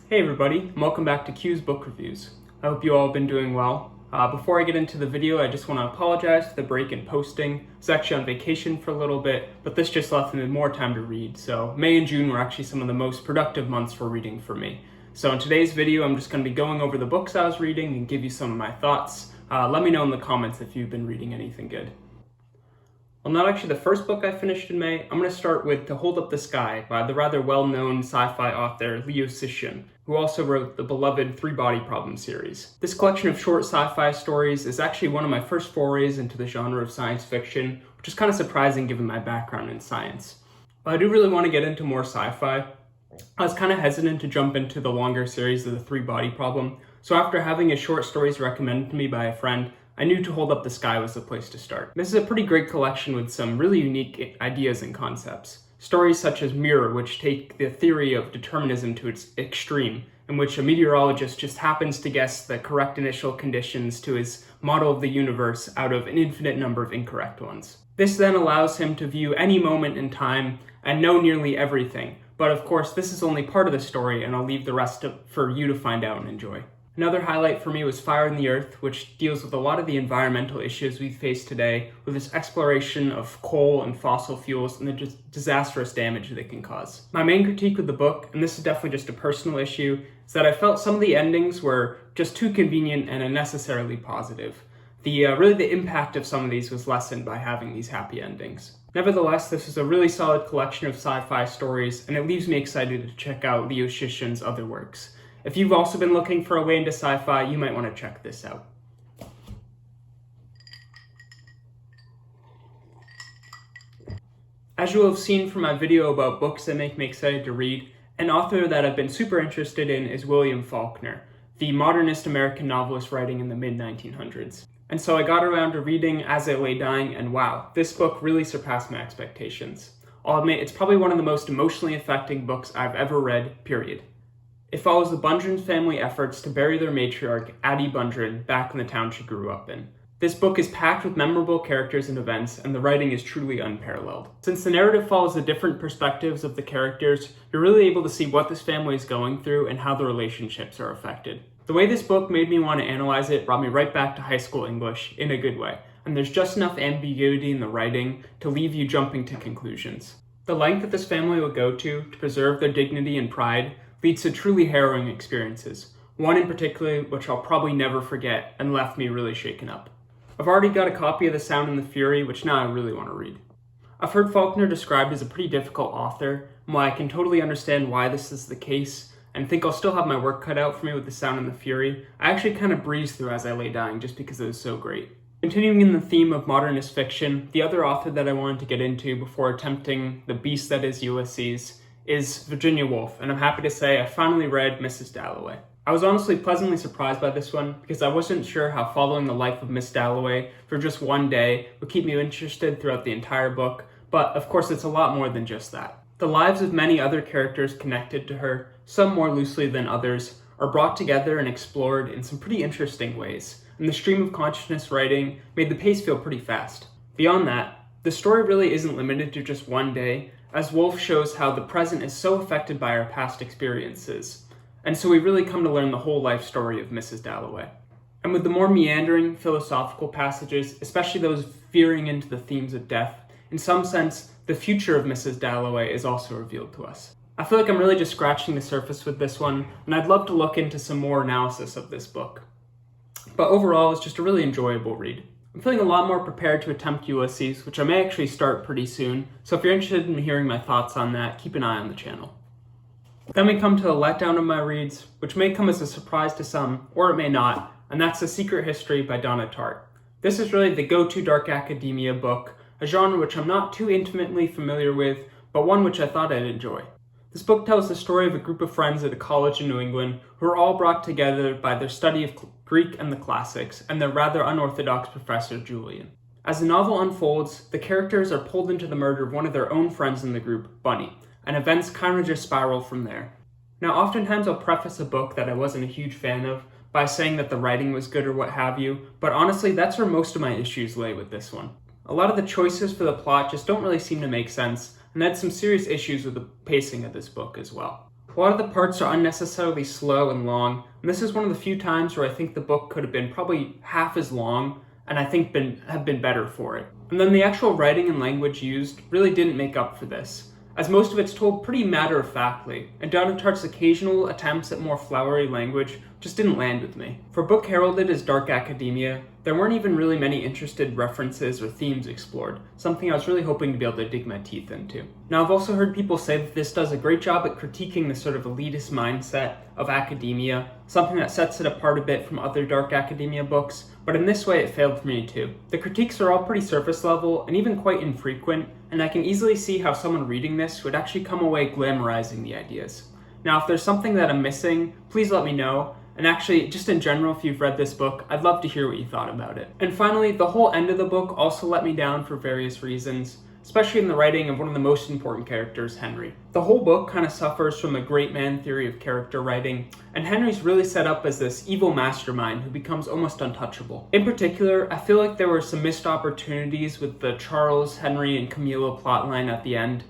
Hey everybody, and welcome back to Q's Book Reviews. I hope you all have been doing well. Before I get into the video, I just want to apologize for the break in posting. I was actually on vacation for a little bit, but this just left me more time to read. So May and June were actually some of the most productive months for reading for me. So in today's video, I'm just going to be going over the books I was reading and give you some of my thoughts. Let me know in the comments if you've been reading anything good. Well, not actually the first book I finished in May. I'm going to start with To Hold Up the Sky by the rather well-known sci-fi author Liu Cixin, who also wrote the beloved Three Body Problem series. This collection of short sci-fi stories is actually one of my first forays into the genre of science fiction, which is kind of surprising given my background in science. But I do really want to get into more sci-fi. I was kind of hesitant to jump into the longer series of the Three Body Problem, so after having his short stories recommended to me by a friend, I knew To Hold Up the Sky was the place to start. This is a pretty great collection with some really unique ideas and concepts. Stories such as Mirror, which take the theory of determinism to its extreme, in which a meteorologist just happens to guess the correct initial conditions to his model of the universe out of an infinite number of incorrect ones. This then allows him to view any moment in time and know nearly everything, but of course this is only part of the story and I'll leave the rest for you to find out and enjoy. Another highlight for me was Fire in the Earth, which deals with a lot of the environmental issues we face today with this exploration of coal and fossil fuels and the disastrous damage they can cause. My main critique with the book, and this is definitely just a personal issue, is that I felt some of the endings were just too convenient and unnecessarily positive. Really the impact of some of these was lessened by having these happy endings. Nevertheless, this is a really solid collection of sci-fi stories, and it leaves me excited to check out Liu Cixin's other works. If you've also been looking for a way into sci-fi, you might want to check this out. As you will have seen from my video about books that make me excited to read, an author that I've been super interested in is William Faulkner, the modernist American novelist writing in the mid-1900s. And so I got around to reading As I Lay Dying, and wow, this book really surpassed my expectations. I'll admit, it's probably one of the most emotionally affecting books I've ever read, period. It follows the Bundren family efforts to bury their matriarch, Addie Bundren, back in the town she grew up in. This book is packed with memorable characters and events, and the writing is truly unparalleled. Since the narrative follows the different perspectives of the characters, you're really able to see what this family is going through and how the relationships are affected. The way this book made me want to analyze it brought me right back to high school English in a good way, and there's just enough ambiguity in the writing to leave you jumping to conclusions. The length that this family will go to preserve their dignity and pride leads to truly harrowing experiences, one in particular which I'll probably never forget and left me really shaken up. I've already got a copy of The Sound and the Fury, which now I really want to read. I've heard Faulkner described as a pretty difficult author, and while I can totally understand why this is the case, and think I'll still have my work cut out for me with The Sound and the Fury, I actually kind of breezed through As I Lay Dying just because it was so great. Continuing in the theme of modernist fiction, the other author that I wanted to get into before attempting the beast that is Ulysses is Virginia Woolf, and I'm happy to say I finally read Mrs. Dalloway. I was honestly pleasantly surprised by this one because I wasn't sure how following the life of Miss Dalloway for just one day would keep me interested throughout the entire book, but of course it's a lot more than just that. The lives of many other characters connected to her, some more loosely than others, are brought together and explored in some pretty interesting ways, and the stream of consciousness writing made the pace feel pretty fast. Beyond that, the story really isn't limited to just one day, as Woolf shows how the present is so affected by our past experiences, and so we really come to learn the whole life story of Mrs. Dalloway. And with the more meandering philosophical passages, especially those veering into the themes of death, in some sense, the future of Mrs. Dalloway is also revealed to us. I feel like I'm really just scratching the surface with this one, and I'd love to look into some more analysis of this book. But overall, it's just a really enjoyable read. I'm feeling a lot more prepared to attempt Ulysses, which I may actually start pretty soon, so if you're interested in hearing my thoughts on that, keep an eye on the channel. Then we come to the letdown of my reads, which may come as a surprise to some, or it may not, and that's The Secret History by Donna Tartt. This is really the go-to dark academia book, a genre which I'm not too intimately familiar with, but one which I thought I'd enjoy. This book tells the story of a group of friends at a college in New England who are all brought together by their study of Greek and the classics and their rather unorthodox professor, Julian. As the novel unfolds, the characters are pulled into the murder of one of their own friends in the group, Bunny, and events kind of just spiral from there. Now, oftentimes I'll preface a book that I wasn't a huge fan of by saying that the writing was good or what have you, but honestly, that's where most of my issues lay with this one. A lot of the choices for the plot just don't really seem to make sense, and had some serious issues with the pacing of this book as well. A lot of the parts are unnecessarily slow and long, and this is one of the few times where I think the book could have been probably half as long, and I think have been better for it. And then the actual writing and language used really didn't make up for this, as most of it's told pretty matter-of-factly, and Donna Tartt's occasional attempts at more flowery language just didn't land with me. For a book heralded as dark academia, there weren't even really many interested references or themes explored, something I was really hoping to be able to dig my teeth into. Now, I've also heard people say that this does a great job at critiquing the sort of elitist mindset of academia, something that sets it apart a bit from other dark academia books, but in this way it failed for me too. The critiques are all pretty surface level and even quite infrequent, and I can easily see how someone reading this would actually come away glamorizing the ideas. Now, if there's something that I'm missing, please let me know. And actually, just in general, if you've read this book, I'd love to hear what you thought about it. And finally, the whole end of the book also let me down for various reasons, especially in the writing of one of the most important characters, Henry. The whole book kind of suffers from a great man theory of character writing, and Henry's really set up as this evil mastermind who becomes almost untouchable. In particular, I feel like there were some missed opportunities with the Charles, Henry, and Camilla plotline at the end,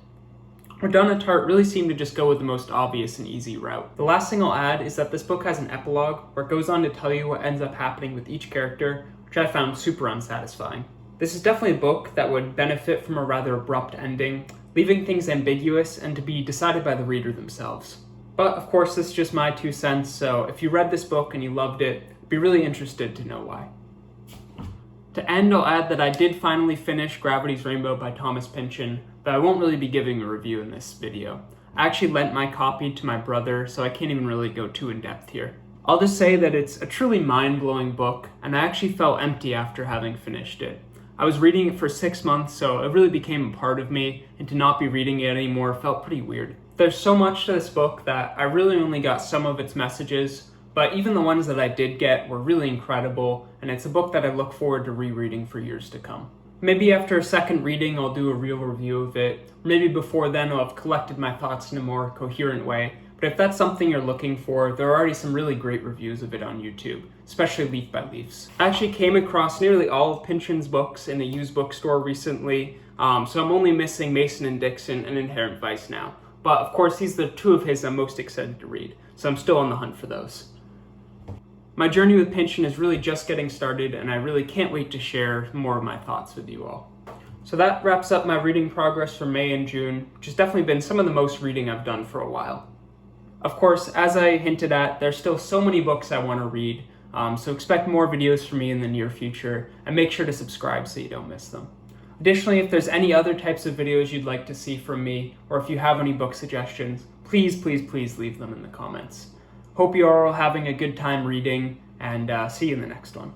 where Donna Tartt really seemed to just go with the most obvious and easy route. The last thing I'll add is that this book has an epilogue where it goes on to tell you what ends up happening with each character, which I found super unsatisfying. This is definitely a book that would benefit from a rather abrupt ending, leaving things ambiguous and to be decided by the reader themselves. But of course, this is just my 2 cents, so if you read this book and you loved it, I'd be really interested to know why. To end, I'll add that I did finally finish Gravity's Rainbow by Thomas Pynchon, but I won't really be giving a review in this video. I actually lent my copy to my brother, so I can't even really go too in depth here. I'll just say that it's a truly mind-blowing book, and I actually felt empty after having finished it. I was reading it for 6 months, so it really became a part of me, and to not be reading it anymore felt pretty weird. There's so much to this book that I really only got some of its messages, but even the ones that I did get were really incredible, and it's a book that I look forward to rereading for years to come. Maybe after a second reading I'll do a real review of it. Maybe before then I'll have collected my thoughts in a more coherent way. But if that's something you're looking for, there are already some really great reviews of it on YouTube, especially Leaf by Leafs. I actually came across nearly all of Pynchon's books in a used bookstore recently, so I'm only missing Mason and Dixon and Inherent Vice now. But of course, these are the 2 of his I'm most excited to read, so I'm still on the hunt for those. My journey with Pynchon is really just getting started, and I really can't wait to share more of my thoughts with you all. So that wraps up my reading progress for May and June, which has definitely been some of the most reading I've done for a while. Of course, as I hinted at, there's still so many books I want to read, so expect more videos from me in the near future, and make sure to subscribe so you don't miss them. Additionally, if there's any other types of videos you'd like to see from me, or if you have any book suggestions, please leave them in the comments. Hope you are all having a good time reading, and see you in the next one.